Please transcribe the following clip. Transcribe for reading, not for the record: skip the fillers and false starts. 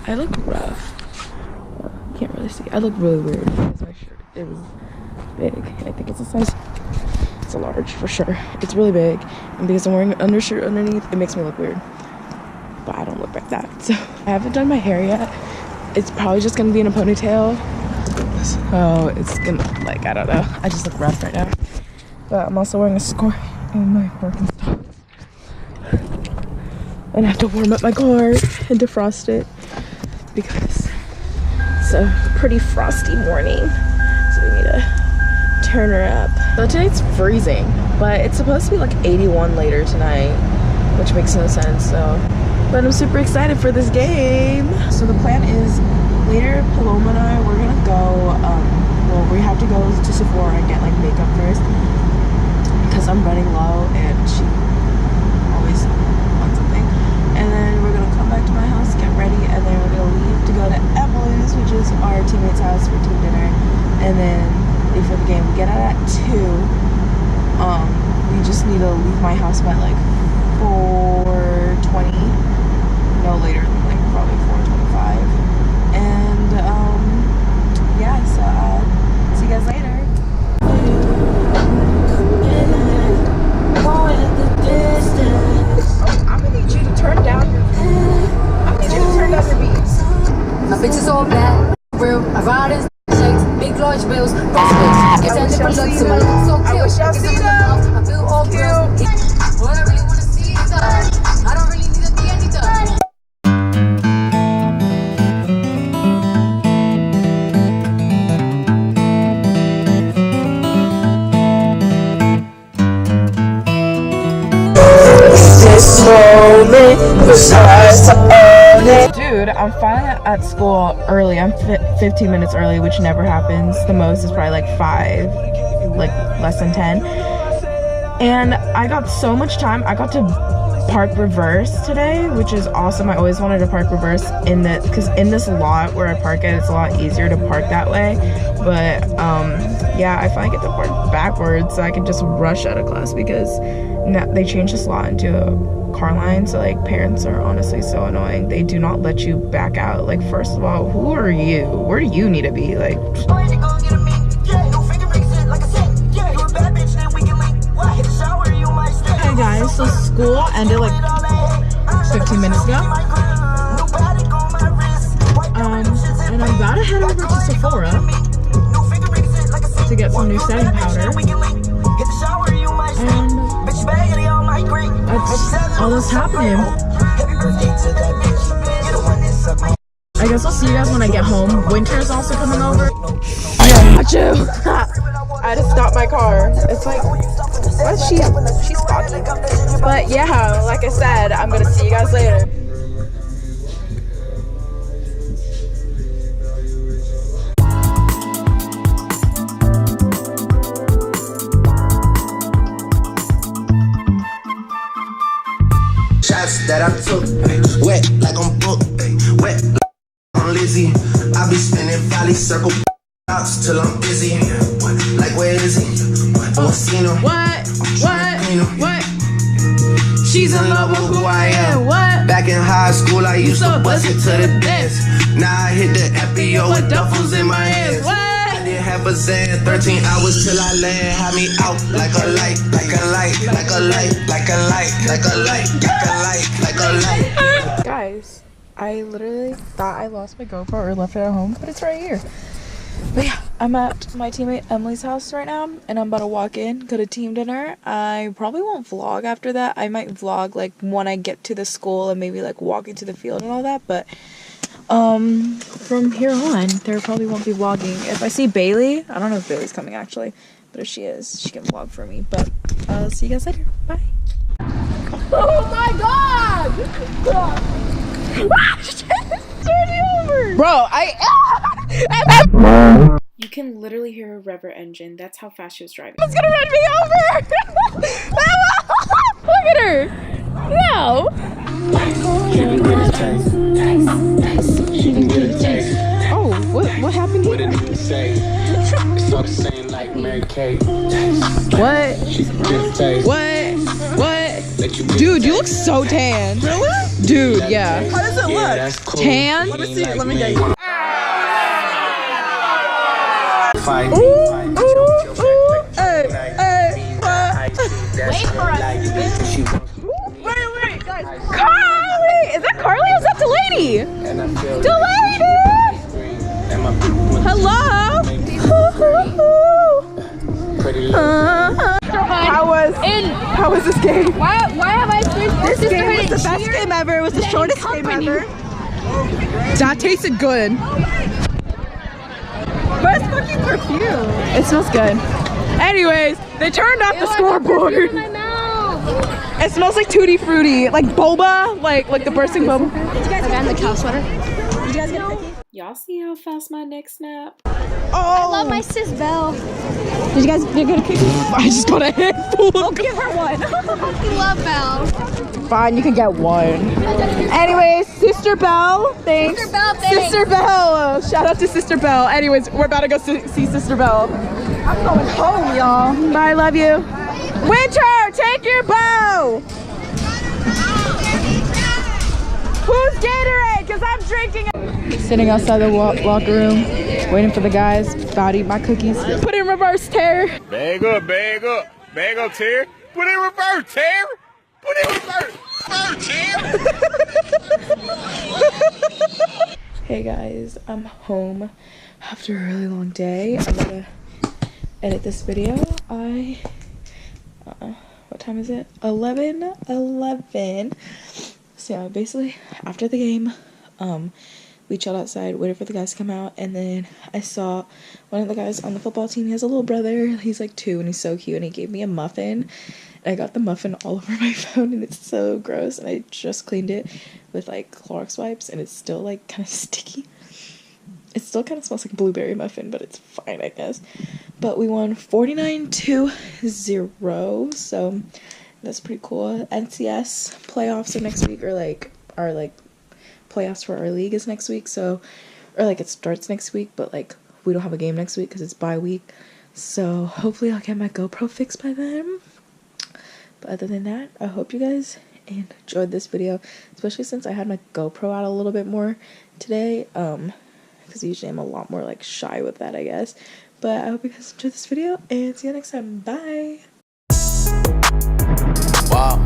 I look rough. You can't really see. I look really weird because my shirt is big. I think it's a size. It's a large for sure. It's really big, and because I'm wearing an undershirt underneath, it makes me look weird. But I don't look like that. So I haven't done my hair yet. It's probably just gonna be in a ponytail. So it's gonna, like, I don't know. I just look rough right now. But I'm also wearing a skirt in my working stuff. And I have to warm up my car and defrost it because it's a pretty frosty morning. So we need to turn her up. So tonight's freezing, but it's supposed to be like 81 later tonight, which makes no sense. So, but I'm super excited for this game. So the plan is later, Paloma and I, we're gonna go, well, we have to go to Sephora and get like makeup first because I'm running low and she always wants something. And then we're gonna come back to my house, get ready, and then we're gonna leave to go to Emily's, which is our teammate's house, for team dinner, and then leave for the game. We get out at 2. We just need to leave my house by like 4:20, no later than like probably 4:25. And yeah, so see you guys later. I'm gonna need you to turn down your beats. My bitch is all bad, real. I ride in shakes, big large bills, prospects. Get that nipple up to my lips so cute. I wish y'all see them. I feel all cute. What I really wanna see is us. I don't really need to be anything. This moment was ours to own it. Dude, I'm finally at school early. I'm 15 minutes early, which never happens. The most is probably like 5, like less than 10. And I got so much time. I got to park reverse today, which is awesome. I always wanted to park reverse in the, because in this lot where I park at, it's a lot easier to park that way. But yeah, I finally get to park backwards so I can just rush out of class because now they changed this lot into a car line. So like parents are honestly so annoying. They do not let you back out. Like, first of all, who are you? Where do you need to be? Like, hey guys, so school ended like 15 minutes ago. And I'm about to head over to Sephora to get some new setting powder. And that's all that's happening. I guess I'll see you guys when I get home. Winter's also coming over. Yeah, got you. I had to stop my car. It's like, what is she's talking. But yeah, like I said, I'm gonna see you guys later. Shots that I took, wet like I'm booked, wet like I'm Lizzie. I be spinning valley circle outs till I'm busy. Like, where is he? What? She's in love with who I am. What? Back in high school, I used to bust it to the dance. Now I hit the FBO with duffels in my hands. What? I did half a Zan, 13 hours till I land. Had me out like a light, like a light, like a light, like a light, like a light, like a light, like a light. Guys, I literally thought I lost my GoPro or left it at home, but it's right here. But yeah, I'm at my teammate Emily's house right now, and I'm about to walk in, go to team dinner. I probably won't vlog after that. I might vlog like when I get to the school and maybe like walking to the field and all that, but from here on, there probably won't be vlogging. If I see Bailey, I don't know if Bailey's coming actually, but if she is, she can vlog for me. But I'll see you guys later. Bye. Oh my god! Turn me over! Bro, you can literally hear a rever engine. That's how fast she was driving. It's gonna run me over! Look at her! No! Oh, what happened here? What? What? Dude, you look so tan. Really? Dude, yeah. How does it look? That's cool. Tan? Let me see. Let me get you. Fight. Ooh, hey, hey, Wait for us. wait, guys. Carly! Is that Carly or is that Delaney? Delaney! Hello? How was this game? Why have I switched? This game was the best game ever. It was the shortest game ever. That tasted good. But it's fucking perfume. It smells good. Anyways, they turned off the scoreboard. It smells like Tutti Frutti, like boba, like the bursting boba. I got the cow sweater. Did you guys get a picky? Y'all see how fast my neck snapped? I Oh, love my sis Belle. Did you guys get a picky? I just got a handful. I'll give her one. I love Belle. Fine, you can get one. Anyways, Sister Belle, thanks. Sister Belle, thanks. Sister Belle. Shout out to Sister Belle. Anyways, we're about to go see Sister Belle. I'm going home, y'all. Bye, love you. Winter, take your bow. Who's Gatorade? Because I'm drinking. Sitting outside the locker room, waiting for the guys. About to eat my cookies. Put in reverse, Terry. Bag up, Terry. Put it in reverse, Terry. Put it in reverse. Hey guys, I'm home after a really long day. I'm gonna edit this video. What time is it? 11. So yeah, basically after the game, we chilled outside, waited for the guys to come out, and then I saw one of the guys on the football team. He has a little brother. He's like 2 and he's so cute, and he gave me a muffin. And I got the muffin all over my phone and it's so gross, and I just cleaned it with like Clorox wipes and it's still like kind of sticky. It still kind of smells like a blueberry muffin, but it's fine, I guess. But we won 49-0, so that's pretty cool. NCS playoffs are next week, or like our like playoffs for our league is next week, so, or like it starts next week, but like we don't have a game next week because it's bye week. So hopefully I'll get my GoPro fixed by then. But other than that, I hope you guys enjoyed this video, especially since I had my GoPro out a little bit more today, because usually I'm a lot more like shy with that, I guess. But I hope you guys enjoyed this video, and see you next time. Bye. Wow.